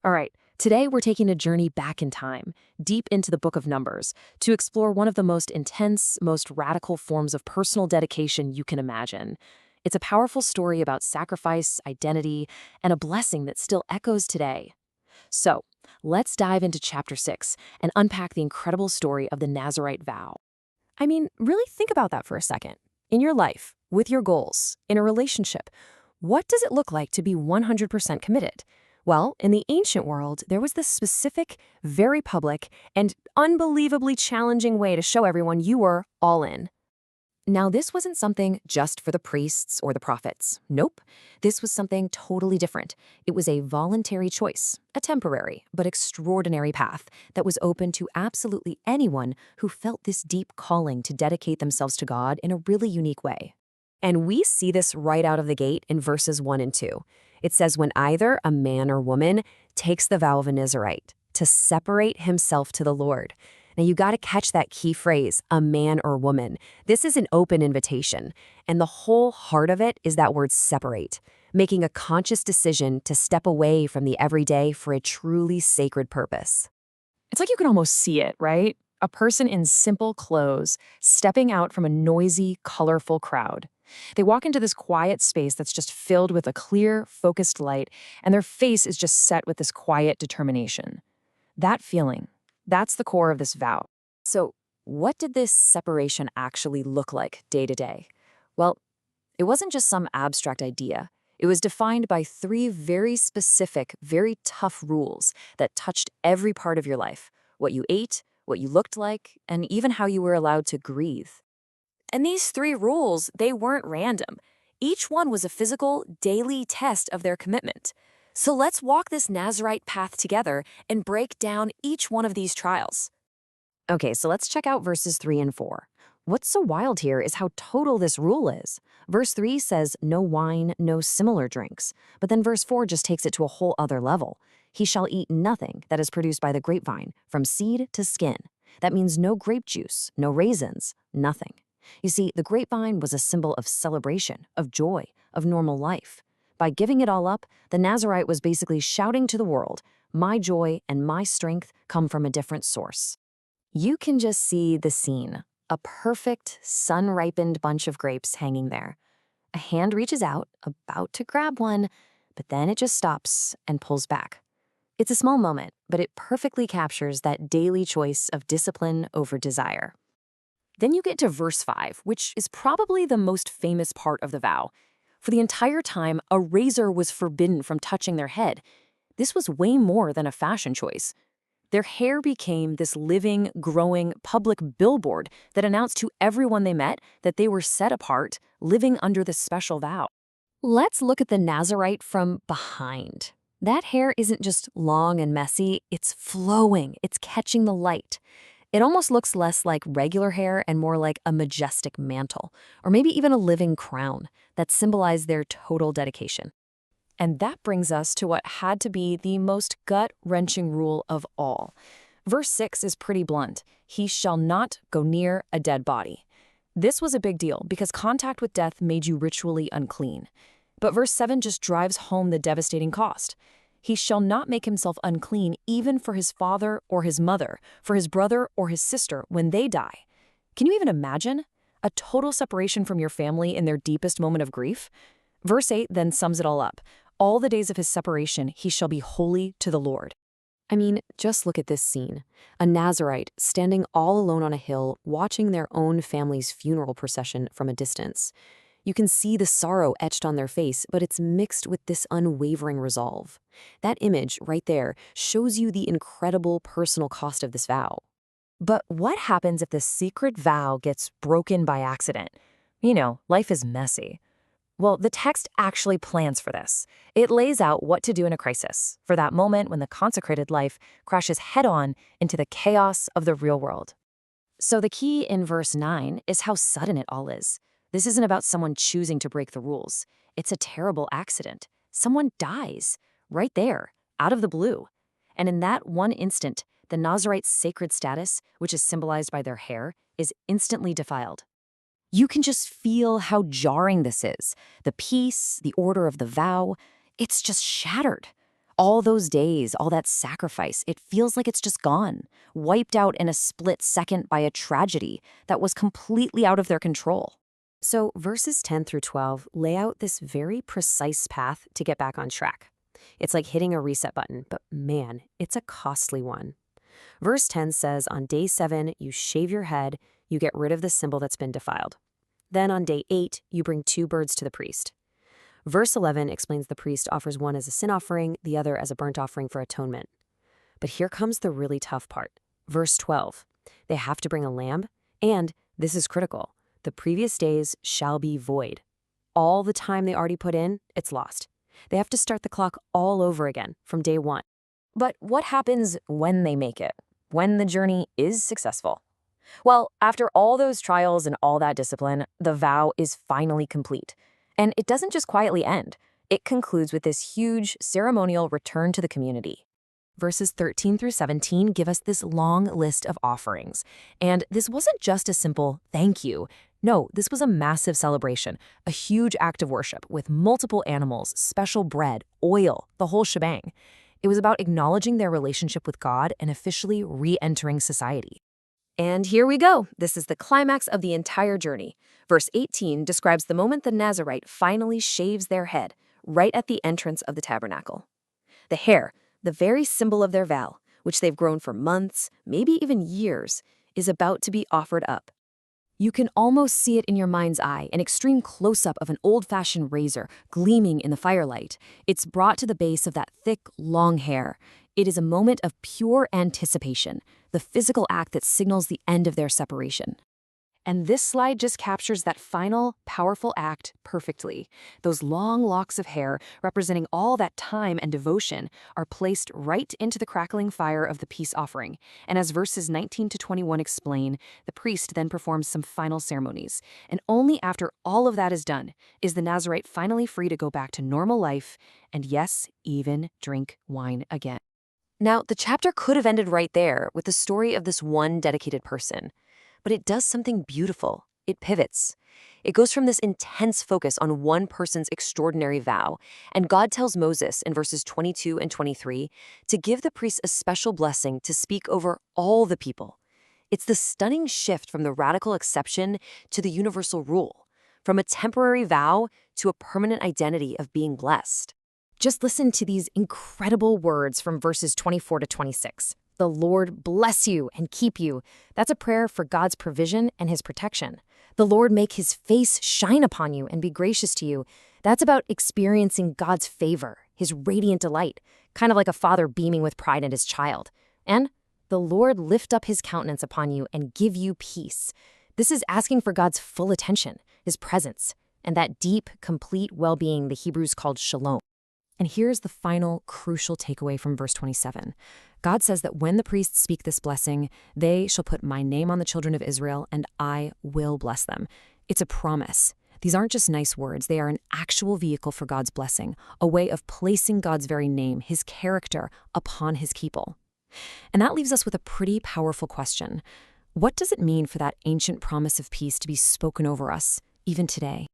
All right, today we're taking a journey back in time, deep into the book of Numbers, to explore one of the most intense, most radical forms of personal dedication you can imagine. It's a powerful story about sacrifice, identity, and a blessing that still echoes today. So, let's dive into chapter 6 and unpack the incredible story of the Nazirite vow. I mean, really think about that for a second. In your life, with your goals, in a relationship, what does it look like to be 100% committed? Well, in the ancient world, there was this specific, very public, and unbelievably challenging way to show everyone you were all in. Now, this wasn't something just for the priests or the prophets. Nope. This was something totally different. It was a voluntary choice, a temporary but extraordinary path that was open to absolutely anyone who felt this deep calling to dedicate themselves to God in a really unique way. And we see this right out of the gate in verses 1 and 2. It says, when either a man or woman takes the vow of a Nazirite, to separate himself to the Lord. Now, you got to catch that key phrase, a man or woman. This is an open invitation, and the whole heart of it is that word separate, making a conscious decision to step away from the everyday for a truly sacred purpose. It's like you can almost see it, right? A person in simple clothes stepping out from a noisy, colorful crowd. They walk into this quiet space that's just filled with a clear, focused light, and their face is just set with this quiet determination. That feeling, that's the core of this vow. So, what did this separation actually look like day to day? Well, it wasn't just some abstract idea. It was defined by 3 very specific, very tough rules that touched every part of your life: what you ate, what you looked like, and even how you were allowed to breathe. And these 3 rules, they weren't random. Each one was a physical, daily test of their commitment. So let's walk this Nazirite path together and break down each one of these trials. Okay, so let's check out verses 3 and 4. What's so wild here is how total this rule is. Verse 3 says no wine, no similar drinks. But then verse 4 just takes it to a whole other level. He shall eat nothing that is produced by the grapevine, from seed to skin. That means no grape juice, no raisins, nothing. You see, the grapevine was a symbol of celebration, of joy, of normal life. By giving it all up, the Nazirite was basically shouting to the world, my joy and my strength come from a different source. You can just see the scene, a perfect, sun-ripened bunch of grapes hanging there. A hand reaches out, about to grab one, but then it just stops and pulls back. It's a small moment, but it perfectly captures that daily choice of discipline over desire. Then you get to verse 5, which is probably the most famous part of the vow. For the entire time, a razor was forbidden from touching their head. This was way more than a fashion choice. Their hair became this living, growing public billboard that announced to everyone they met that they were set apart, living under this special vow. Let's look at the Nazirite from behind. That hair isn't just long and messy, it's flowing, it's catching the light. It almost looks less like regular hair and more like a majestic mantle, or maybe even a living crown that symbolized their total dedication. And that brings us to what had to be the most gut-wrenching rule of all. Verse 6 is pretty blunt. He shall not go near a dead body. This was a big deal because contact with death made you ritually unclean. But verse 7 just drives home the devastating cost. He shall not make himself unclean even for his father or his mother, for his brother or his sister when they die. Can you even imagine? A total separation from your family in their deepest moment of grief? Verse 8 then sums it all up. All the days of his separation he shall be holy to the Lord. I mean, just look at this scene. A Nazirite standing all alone on a hill, watching their own family's funeral procession from a distance. You can see the sorrow etched on their face, but it's mixed with this unwavering resolve. That image right there shows you the incredible personal cost of this vow. But what happens if the secret vow gets broken by accident? You know, life is messy. Well, the text actually plans for this. It lays out what to do in a crisis, for that moment when the consecrated life crashes head-on into the chaos of the real world. So the key in verse 9 is how sudden it all is. This isn't about someone choosing to break the rules. It's a terrible accident. Someone dies, right there, out of the blue. And in that one instant, the Nazirite's sacred status, which is symbolized by their hair, is instantly defiled. You can just feel how jarring this is. The peace, the order of the vow, it's just shattered. All those days, all that sacrifice, it feels like it's just gone, wiped out in a split second by a tragedy that was completely out of their control. So verses 10 through 12 lay out this very precise path to get back on track. It's like hitting a reset button, but man, it's a costly one. Verse 10 says, on day 7, you shave your head, you get rid of the symbol that's been defiled. Then on day 8, you bring 2 birds to the priest. Verse 11 explains the priest offers one as a sin offering, the other as a burnt offering for atonement. But here comes the really tough part. Verse 12, they have to bring a lamb, and, this is critical, the previous days shall be void. All the time they already put in, it's lost. They have to start the clock all over again from day 1. But what happens when they make it? When the journey is successful? Well, after all those trials and all that discipline, the vow is finally complete. And it doesn't just quietly end. It concludes with this huge ceremonial return to the community. Verses 13 through 17 give us this long list of offerings. And this wasn't just a simple thank you. No, this was a massive celebration, a huge act of worship with multiple animals, special bread, oil, the whole shebang. It was about acknowledging their relationship with God and officially re-entering society. And here we go. This is the climax of the entire journey. Verse 18 describes the moment the Nazirite finally shaves their head, right at the entrance of the tabernacle. The hair, the very symbol of their vow, which they've grown for months, maybe even years, is about to be offered up. You can almost see it in your mind's eye, an extreme close-up of an old-fashioned razor gleaming in the firelight. It's brought to the base of that thick, long hair. It is a moment of pure anticipation, the physical act that signals the end of their separation. And this slide just captures that final, powerful act perfectly. Those long locks of hair, representing all that time and devotion, are placed right into the crackling fire of the peace offering. And as verses 19 to 21 explain, the priest then performs some final ceremonies. And only after all of that is done is the Nazirite finally free to go back to normal life and, yes, even drink wine again. Now, the chapter could have ended right there with the story of this one dedicated person. But it does something beautiful. It pivots. It goes from this intense focus on one person's extraordinary vow, and God tells Moses in verses 22 and 23 to give the priest a special blessing to speak over all the people. It's the stunning shift from the radical exception to the universal rule, from a temporary vow to a permanent identity of being blessed. Just listen to these incredible words from verses 24 to 26. The Lord bless you and keep you. That's a prayer for God's provision and his protection. The Lord make his face shine upon you and be gracious to you. That's about experiencing God's favor, his radiant delight, kind of like a father beaming with pride at his child. And the Lord lift up his countenance upon you and give you peace. This is asking for God's full attention, his presence, and that deep, complete well-being the Hebrews called shalom. And here's the final crucial takeaway from verse 27. God says that when the priests speak this blessing, they shall put my name on the children of Israel, and I will bless them. It's a promise. These aren't just nice words. They are an actual vehicle for God's blessing, a way of placing God's very name, his character, upon his people. And that leaves us with a pretty powerful question. What does it mean for that ancient promise of peace to be spoken over us, even today?